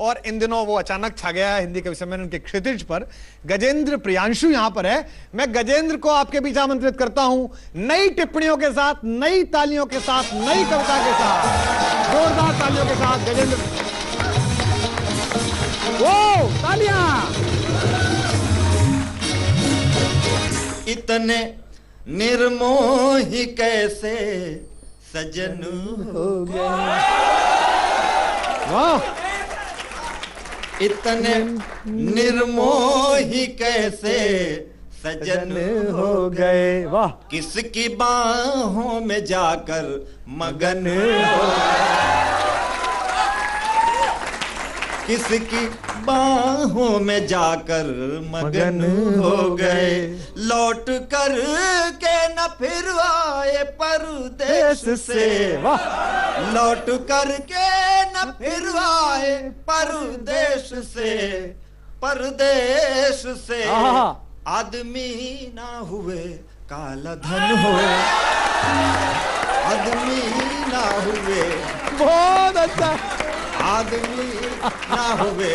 और इन दिनों वो अचानक छा गया है हिंदी कवि सम्मेलन के क्षितिज पर। गजेंद्र प्रियांशु यहां पर है। मैं गजेंद्र को आपके बीच आमंत्रित करता हूं, नई टिप्पणियों के साथ, नई तालियों के साथ, नई कविता के साथ, जोरदार तालियों के साथ गजेंद्र। वो तालियां। इतने निर्मोही कैसे सजन हो गए, वाह। इतने निर्मोही कैसे सजन हो गए, वाह। किसकी बाहों में जाकर मगन हो गए, किसकी बाहों में जाकर मगन हो गए, लौट कर के न फिर आए परदेश से, वाह। लौट कर के न फिर आए परदेश से, परदेश से आदमी ना हुए काला धन हो, आदमी ना हुए, बहुत अच्छा, आदमी ना हुए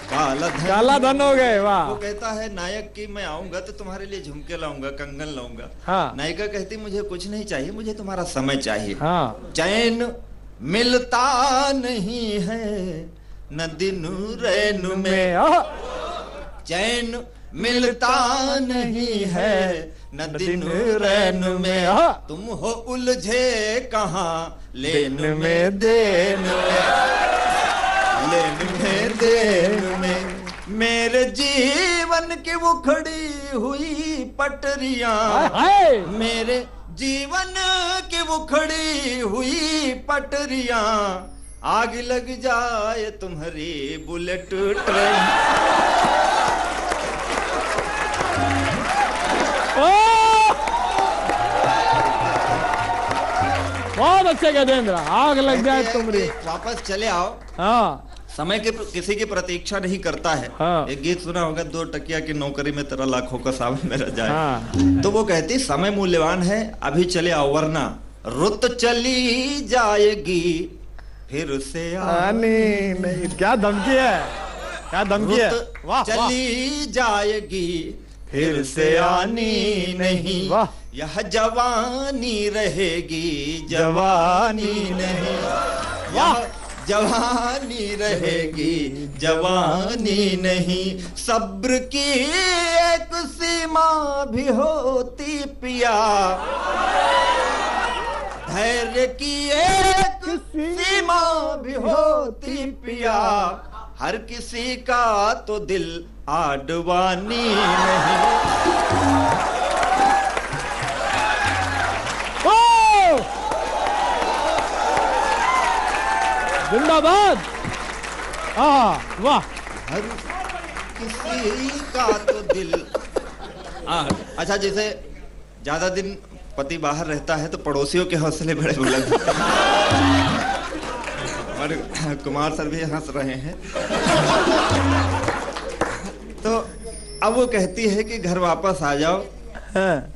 काला धन, काला धन हो गए, वाह। वो कहता है नायक की मैं आऊंगा तो तुम्हारे लिए झुमके लाऊंगा, कंगन लाऊंगा। हाँ। नायिका कहती मुझे कुछ नहीं चाहिए, मुझे तुम्हारा समय चाहिए। हाँ। चैन मिलता नहीं है न दिन रैन में, चैन मिलता नहीं है न दिन रैन में, तुम हो उलझे कहाँ लेन में देन में, लेन में देन में, मेरे जीवन की उखड़ी हुई पटरियां, मेरे जीवन की उखड़ी हुई पटरियां, आग लग जाए तुम्हारी बुलेट ट्रेन। बहुत अच्छे गजेंद्र, आग लग जाए तुम्हारी। वापस चले आओ। हाँ। समय के किसी की प्रतीक्षा नहीं करता है। हाँ। एक गीत सुना होगा, 2 टकिया की नौकरी में तेरा लाखों का सावन मेरा जाए। हाँ। तो वो कहती समय मूल्यवान है, अभी चले आओ वरना रुत चली जाएगी फिर से आनी नहीं। क्या धमकी है, क्या धमकी है। वाह, चली जाएगी फिर से आनी नहीं, वाह। यह जवानी रहेगी जवानी नहीं, यह जवानी रहेगी जवानी नहीं, सब्र की एक सीमा भी होती पिया, धैर्य की एक सीमा भी होती पिया, हर किसी का तो दिल आडवानी नहीं। जिंदाबाद। वाह। हर किसी का तो दिल। अच्छा, जैसे ज्यादा दिन पति बाहर रहता है तो पड़ोसियों के हौसले बड़े बुलंद होते हैं। और कुमार सर भी हंस रहे हैं। तो अब वो कहती है कि घर वापस आ जाओ,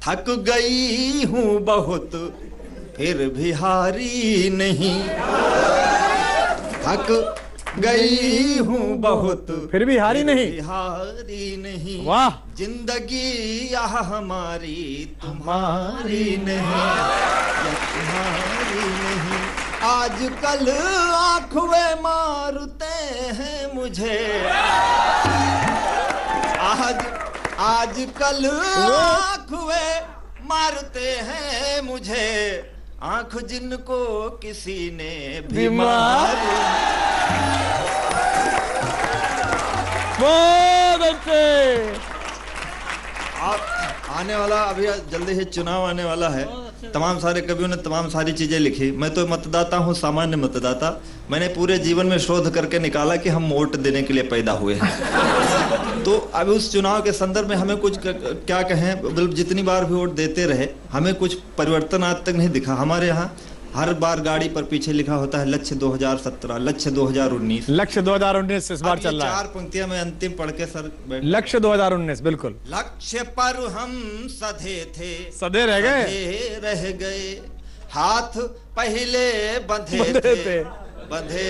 थक गई हूँ बहुत फिर भी हारी नहीं, थक गई हूँ बहुत फिर भी हारी नहीं, हारी नहीं, वाह। जिंदगी यह हमारी तुम्हारी नहीं, तुम्हारी नहीं, आजकल आंखें मारते हैं मुझे, आजकल आंखें मारते हैं मुझे, आंख जिनको किसी ने भी मारी। बहुत अच्छे। आने वाला अभी जल्दी ही चुनाव आने वाला है। तमाम सारे कवियों ने तमाम सारी चीजें लिखी। मैं तो मतदाता हूँ, सामान्य मतदाता। मैंने पूरे जीवन में शोध करके निकाला कि हम वोट देने के लिए पैदा हुए हैं। तो अभी उस चुनाव के संदर्भ में हमें कुछ क्या कहें, मतलब जितनी बार भी वोट देते रहे हमें कुछ परिवर्तन आज तक नहीं दिखा। हमारे यहाँ हर बार गाड़ी पर पीछे लिखा होता है लक्ष्य 2017, लक्ष्य 2019। लक्ष्य 2019 इस बार चल रहा है। 4 पंक्तियां मैं अंतिम पढ़ के सर लक्ष्य 2019 बिल्कुल। लक्ष्य पर हम सधे थे, सधे रह गए, हाथ पहले बंधे थे, बंधे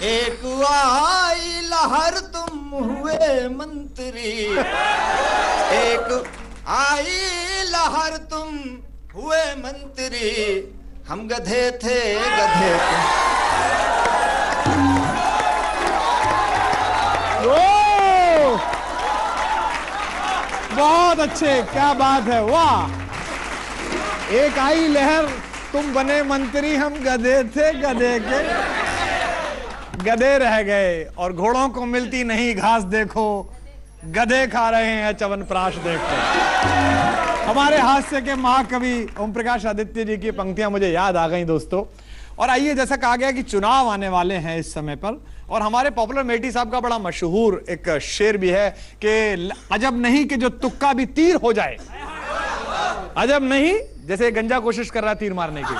एक आई लहर तुम हुए मंत्री, एक आई लहर तुम हुए मंत्री, हम गधे थे गधे बहुत अच्छे, क्या बात है, वाह। एक आई लहर तुम बने मंत्री, हम गधे थे गधे के गधे रह गए, और घोड़ों को मिलती नहीं घास देखो, गधे खा रहे हैं च्यवनप्राश देखो। हमारे हास्य के महाकवि ओम प्रकाश आदित्य जी की पंक्तियां मुझे याद आ गई दोस्तों। और आइए, जैसा कहा गया कि चुनाव आने वाले हैं इस समय पर, और हमारे पॉपुलर मेटी साहब का बड़ा मशहूर एक शेर भी है कि अजब नहीं कि जो तुक्का भी तीर हो जाए, अजब नहीं, जैसे गंजा कोशिश कर रहा तीर मारने की,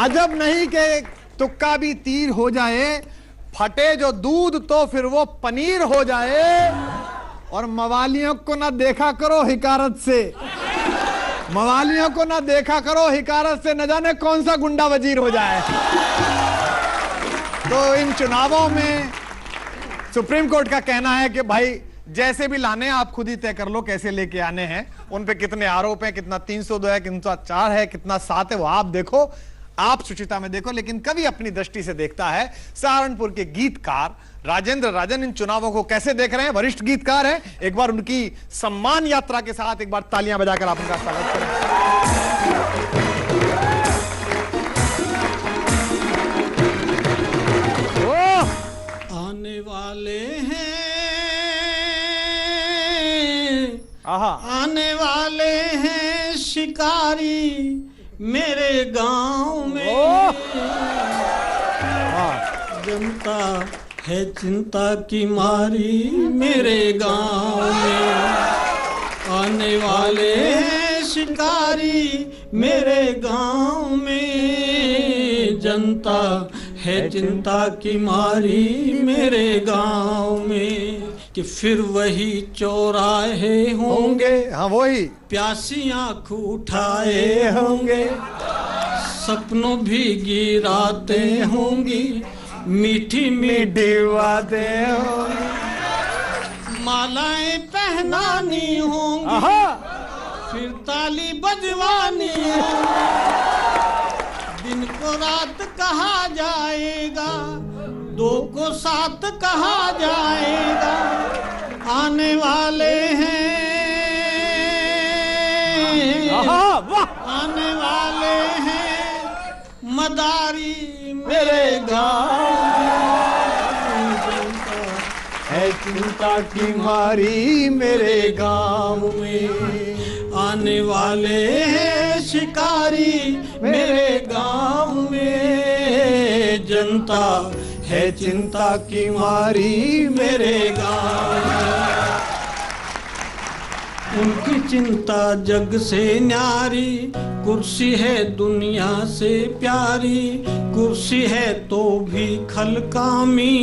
अजब नहीं कि तुक्का भी तीर हो जाए, फटे जो दूध तो फिर वो पनीर हो जाए, और मवालियों को ना देखा करो हिकारत से, मवालियों को ना देखा करो हिकारत से, न जाने कौन सा गुंडा वजीर हो जाए। तो इन चुनावों में सुप्रीम कोर्ट का कहना है कि भाई जैसे भी लाने आप खुद ही तय कर लो कैसे लेके आने हैं, उन पे कितने आरोप हैं, कितना 302 है, कितना 4 है, कितना 7 है, वो आप देखो, आप सुचिता में देखो। लेकिन कवि अपनी दृष्टि से देखता है। सहारनपुर के गीतकार राजेंद्र राजन इन चुनावों को कैसे देख रहे हैं, वरिष्ठ गीतकार हैं। एक बार उनकी सम्मान यात्रा के साथ एक बार तालियां बजाकर आप उनका स्वागत करें। आने वाले हैं, आने वाले हैं शिकारी मेरे गांव में, जनता है चिंता की मारी मेरे गांव में, आने वाले हैं शिकारी मेरे गांव में, जनता है चिंता की मारी मेरे गांव में, कि फिर वही चौराहे होंगे, हाँ वही, प्यासी आँख उठाए होंगे, सपनों भी गिराते होंगी, मीठी मीठी बातें होंगी, मालाएं पहनानी होंगी, फिर ताली बजवानी होंगी, दिन को रात कहा जाएगा, 2 को 7 कहा जाएगा, आने वाले हैं, आने वाले हैं मदारी मेरे गाँव है, चिंता की मारी मेरे गाँव में, आने वाले हैं शिकारी मेरे गाँव में, जनता है चिंता की मारी मेरे गाँव में, उनकी चिंता जग से न्यारी, कुर्सी है दुनिया से प्यारी, कुर्सी है तो भी खलकामी,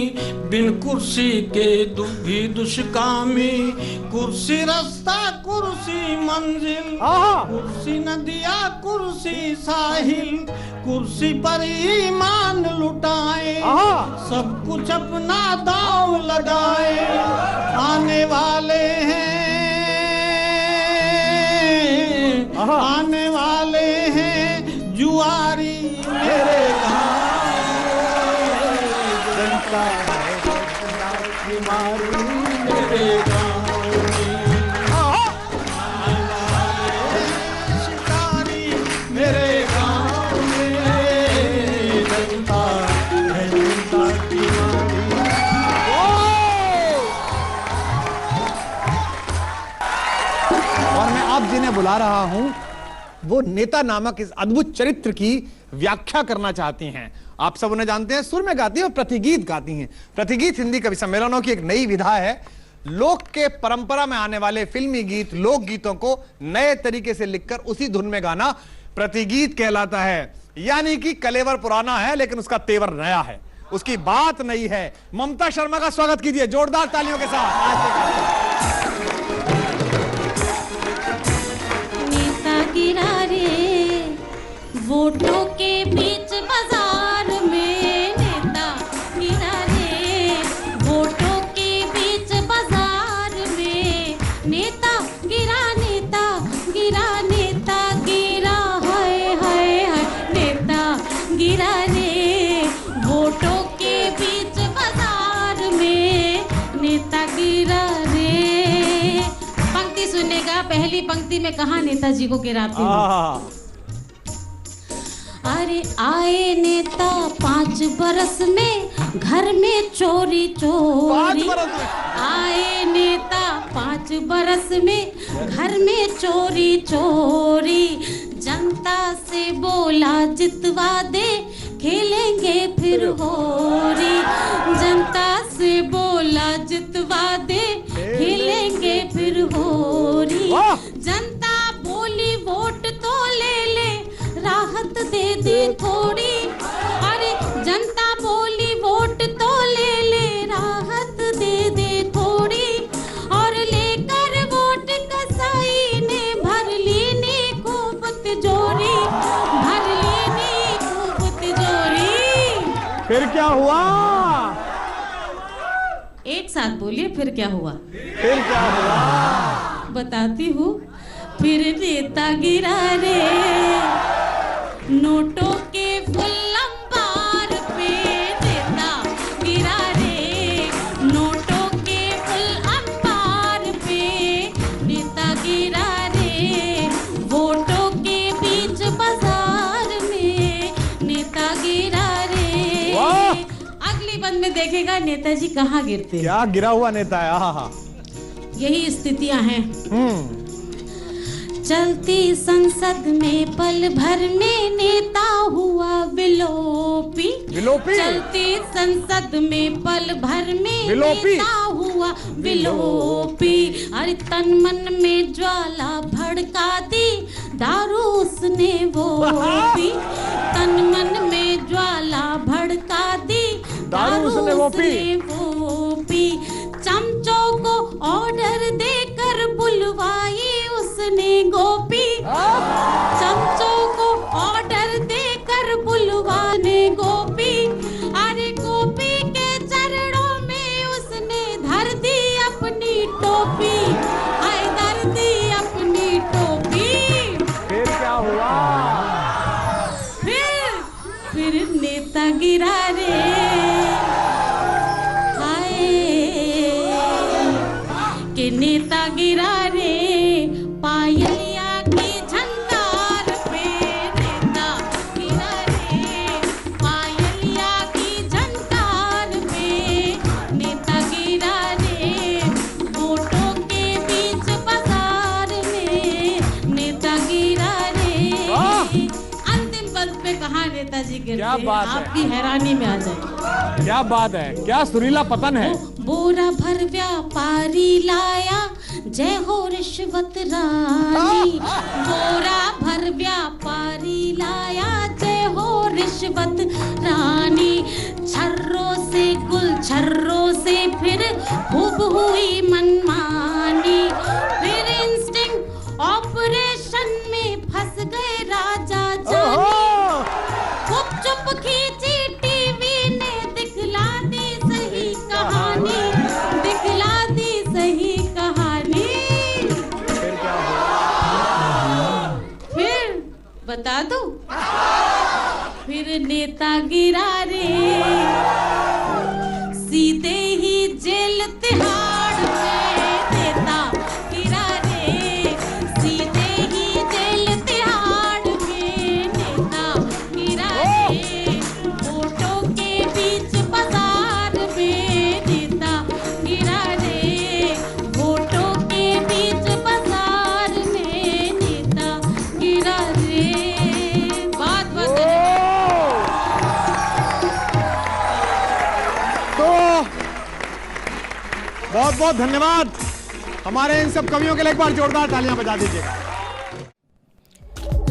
बिन कुर्सी के भी दुष्कामी, कुर्सी रास्ता कुर्सी मंजिल, कुर्सी नदिया कुर्सी साहिल, कुर्सी पर ईमान लुटाए, सब कुछ अपना दांव लगाए, आने वाले हैं, आने वाले हैं जुआरी मेरे गाँव, जनता की मारी मेरे गाँव में, आने वाले शिकारी मेरे गाँव में, जनता है जनता की मारी। और मैं आप जिन्हें बुला रहा हूं वो नेता नामक इस अद्भुत चरित्र की व्याख्या करना चाहती हैं। आप सब उन्हें जानते हैं, सुर में गाती हैं और प्रतिगीत गाती हैं। प्रतिगीत हिंदी कवि सम्मेलनों की एक नई विधा है। लोक के परंपरा में आने वाले फिल्मी गीत, लोक गीतों को नए तरीके से लिखकर उसी धुन में गाना प्रतिगीत कहलाता है। यानी कि कलेवर पुराना है लेकिन उसका तेवर नया है, उसकी बात नई है। ममता शर्मा का स्वागत कीजिए जोरदार तालियों के साथ। गिरा रे वोटों के बीच बाजार में, नेता में कहाँ नेताजी को गिराते हैं। अरे आए नेता 5 बरस में घर में चोरी चोरी, आए नेता 5 बरस में घर में चोरी चोरी, जनता से बोला जितवा दे खेलेंगे फिर होरी, जनता से बोला जितवा दे खेलेंगे फिर होरी, जनता बोली वोट तो ले ले राहत दे दे थोड़ी, अरे जनता बोली वोट तो ले ले राहत दे दे थोड़ी, और लेकर वोट कसाई ने भर लेने खूब तिजोरी, भर लेने खूब तिजोरी। फिर क्या हुआ? एक साथ बोलिए, फिर क्या हुआ? फिर क्या हुआ? बताती हूँ। फिर नेता गिरा रे नोटों के फुल अंबार पे, नेता गिरा रे नोटों के फुल अंबार पे, नेता गिरा रे वोटों के बीच बाजार में, नेता गिरा रे। अगली बंद में देखेगा नेताजी कहाँ गिरते हैं। क्या गिरा हुआ नेता है। हाँ, यही स्थितियां हैं। चलती संसद में पल भर में नेता हुआ विलोपी, विलोपी। चलती संसद में पल भर में विलोपी। नेता हुआ विलोपी, अरे तन मन में ज्वाला भड़का दी दारू उसने वो पी, तन मन में ज्वाला भड़का दी दारू उसने वो पी, चमचों को ऑर्डर देकर बुलवाई उसने गोपी, चमचों को ऑर्डर देकर बुलवाने गोपी, अरे गोपी के चरणों में उसने धर दी अपनी टोपी, हाय धर दी अपनी टोपी। फिर क्या हुआ? फिर नेता गिरा रे, के नेता गिरा रे पायलिया की झंकार पे, नेता गिरा रे पायलिया की झंकार पे, नेता गिरा रे वोटों के बीच बाजार में, नेता गिरा रे। अंतिम पद पे कहाँ नेताजी गिरते हैं, आपकी हैरानी में आ जाए। क्या बात है, क्या सुरीला पतन है। बोरा भर व्यापारी लाया जय हो रिश्वत रानी, बोरा भर व्यापारी लाया जय हो रिश्वत रानी, छर्रों से गुल छर्रों से फिर खूब हुई मनमानी, फिर इंस्टिंक्ट ऑपरेशन में फंस गए राजा जानी, गुपचुप खींची टीवी ने दिखला दी सही कहानी, दिखला दी सही कहानी। फिर क्या हुआ? फिर बता दो। फिर नेता गिरा रे सीधे ही जेल तिहाड़ में, नेता गिरा रे सीधे ही जेल तिहाड़ में, नेता गिरा रे वोटों के बीच बाजार में, नेता गिरा रे वोटों के बीच बाजार में, नेता गिरा रे। बहुत बहुत धन्यवाद हमारे इन सब कवियों के लिए, एक बार जोरदार तालियां बजा दीजिएगा।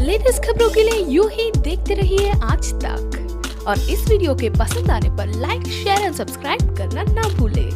लेटेस्ट खबरों के लिए यूं ही देखते रहिए आज तक, और इस वीडियो के पसंद आने पर लाइक, शेयर एंड सब्सक्राइब करना ना भूलें।